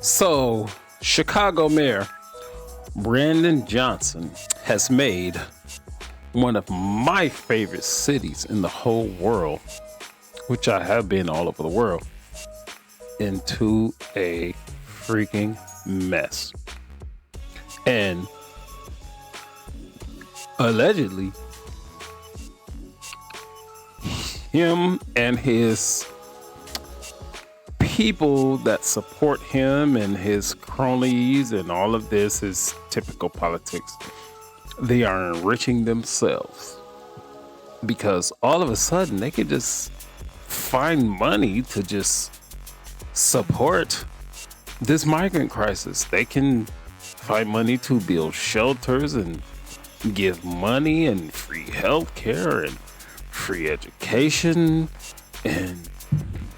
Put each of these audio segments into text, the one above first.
So, Chicago Mayor Brandon Johnson has made one of my favorite cities in the whole world, which I have been all over the world, into a freaking mess. And allegedly, him and his people that support him and his cronies and all of this is typical politics. They are enriching themselves because all of a sudden they could just find money to just support this migrant crisis. They can find money to build shelters and give money and free health care and free education and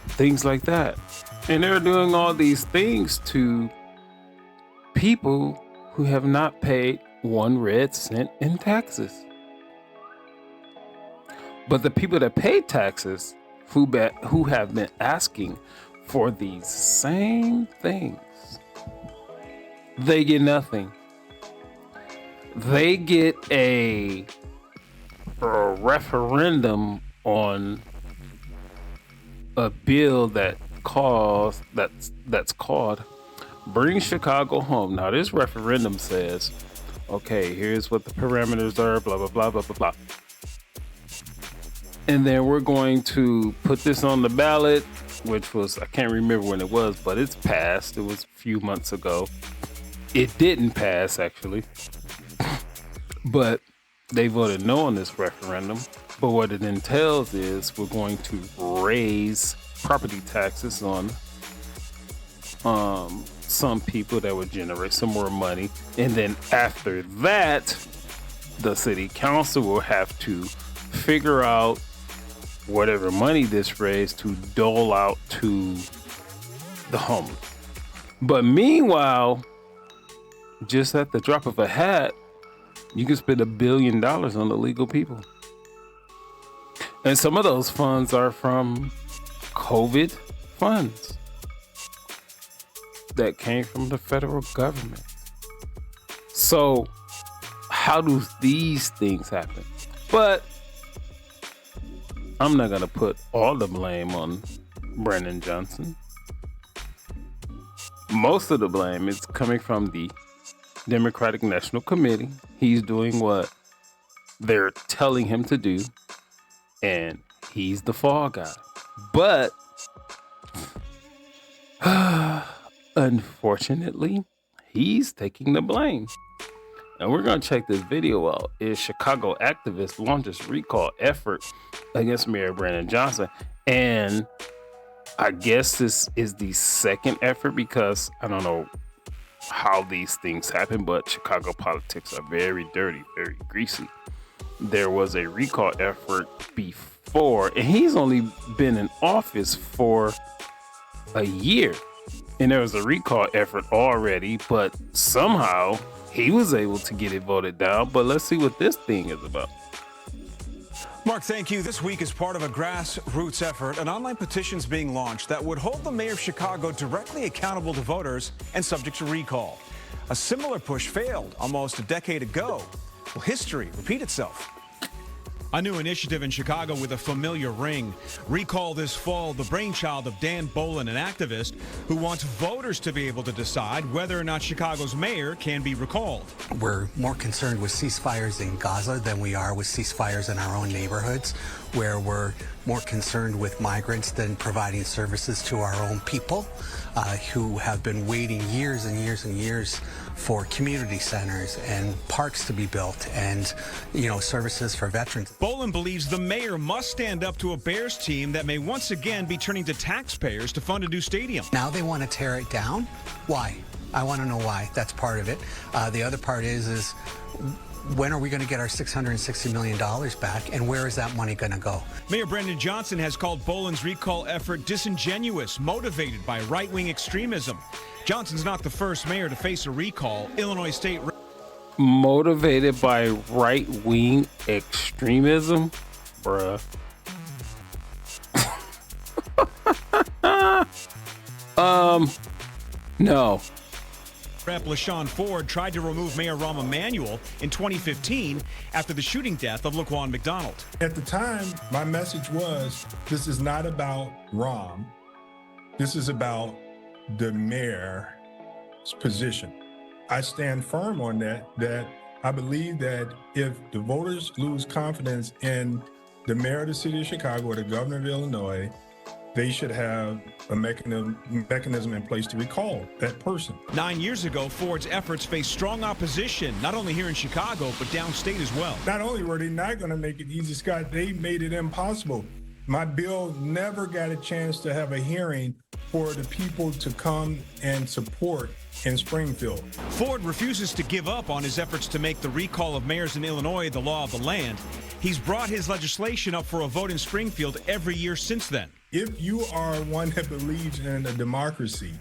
things like that. And they're doing all these things to people who have not paid 1 red cent in taxes. But the people that pay taxes, who have been asking for these same things, they get nothing. They get a referendum on a bill that's called Bring Chicago Home. Now this referendum says, okay, here's what the parameters are, blah blah blah blah blah blah. And then we're going to put this on the ballot, which was, I can't remember when it was, but it's passed. It was a few months ago. It didn't pass actually. But they voted no on this referendum. But what it entails is we're going to raise property taxes on some people that would generate some more money. And then after that, the city council will have to figure out whatever money this raised to dole out to the homeless. But meanwhile, just at the drop of a hat, you can spend $1 billion on illegal people. And some of those funds are from COVID funds that came from the federal government. So how do these things happen? But I'm not going to put all the blame on Brandon Johnson. Most of the blame is coming from the Democratic National Committee. He's doing what they're telling him to do, and he's the fall guy. But unfortunately, he's taking the blame. And we're going to check this video out. Is Chicago activist launches recall effort against Mayor Brandon Johnson. And I guess this is the second effort because I don't know how these things happen, but Chicago politics are very dirty, very greasy. There was a recall effort before, and he's only been in office for a year. And there was a recall effort already, but somehow he was able to get it voted down. But let's see what this thing is about. Mark, thank you. This week, as part of a grassroots effort, an online petition is being launched that would hold the mayor of Chicago directly accountable to voters and subject to recall. A similar push failed almost a decade ago. Will history repeat itself? A new initiative in Chicago with a familiar ring. Recall this fall, the brainchild of Dan Bolin, an activist who wants voters to be able to decide whether or not Chicago's mayor can be recalled. We're more concerned with ceasefires in Gaza than we are with ceasefires in our own neighborhoods, where we're more concerned with migrants than providing services to our own people who have been waiting years and years and years for community centers and parks to be built and, services for veterans. Bolin believes the mayor must stand up to a Bears team that may once again be turning to taxpayers to fund a new stadium. Now they want to tear it down? Why? I want to know why. That's part of it. The other part is when are we going to get our $660 million back, and where is that money going to go? Mayor Brandon Johnson has called Bolin's recall effort disingenuous, motivated by right-wing extremism. Johnson's not the first mayor to face a recall. Illinois State... Motivated by right-wing extremism? Bruh. No. Rep. LaShawn Ford tried to remove Mayor Rahm Emanuel in 2015 after the shooting death of Laquan McDonald. At the time, my message was, this is not about Rahm. This is about the mayor's position. I stand firm on that I believe that if the voters lose confidence in the mayor of the city of Chicago or the governor of Illinois, they should have a mechanism in place to recall that person. 9 years ago, Ford's efforts faced strong opposition, not only here in Chicago, but downstate as well. Not only were they not going to make it easy, Scott, they made it impossible. My bill never got a chance to have a hearing for the people to come and support in Springfield. Ford refuses to give up on his efforts to make the recall of mayors in Illinois the law of the land. He's brought his legislation up for a vote in Springfield every year since then. If you are one that believes in a democracy,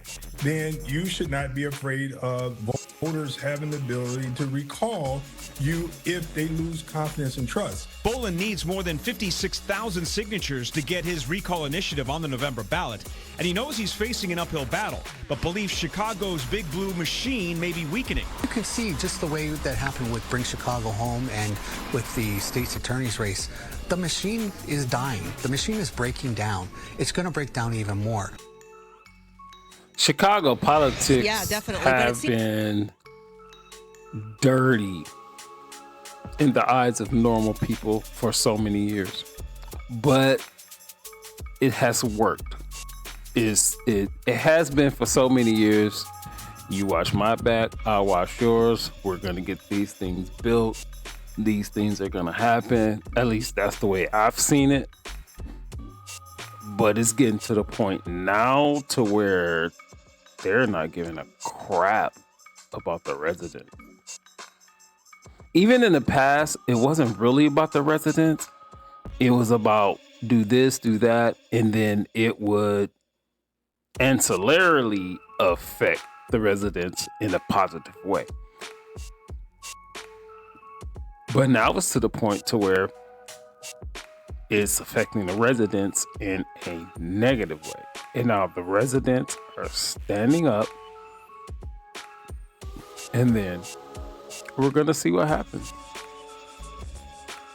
then you should not be afraid of voters having the ability to recall you if they lose confidence and trust. Bolin needs more than 56,000 signatures to get his recall initiative on the November ballot, and he knows he's facing an uphill battle, but believes Chicago's big blue machine may be weakening. You can see just the way that happened with Bring Chicago Home and with the state's attorney's race. The machine is dying. The machine is breaking down. It's going to break down even more. Chicago politics definitely. have been dirty in the eyes of normal people for so many years, but it has worked. It has been for so many years. You watch my back, I watch yours. We're gonna get these things built. These things are gonna happen. At least that's the way I've seen it. But it's getting to the point now to where they're not giving a crap about the residents. Even in the past, it wasn't really about the residents. It was about do this, do that, and then it would ancillarily affect the residents in a positive way. But now it's to the point to where it's affecting the residents in a negative way. And now the residents are standing up, and then we're going to see what happens.